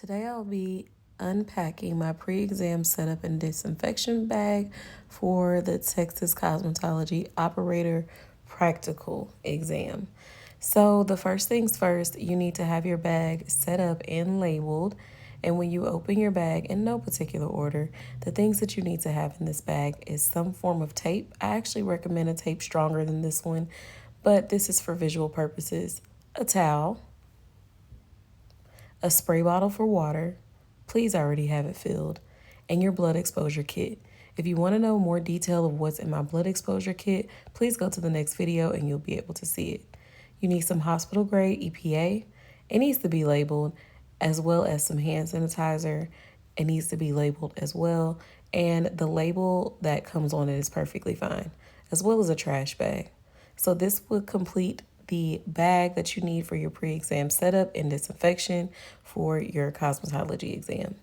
Today I'll be unpacking my pre-exam setup and disinfection bag for the Texas Cosmetology Operator Practical Exam. So the first things first, you need to have your bag set up and labeled. And when you open your bag, in no particular order, the things that you need to have in this bag is some form of tape. I actually recommend a tape stronger than this one, but this is for visual purposes. A towel, a spray bottle for water, please already have it filled, and your blood exposure kit. If you want to know more detail of what's in my blood exposure kit, please go to the next video and you'll be able to see it. You need some hospital grade EPA. It needs to be labeled, as well as some hand sanitizer. It needs to be labeled as well, and the label that comes on it is perfectly fine, as well as a trash bag. So this would complete the bag that you need for your pre-exam setup and disinfection for your cosmetology exam.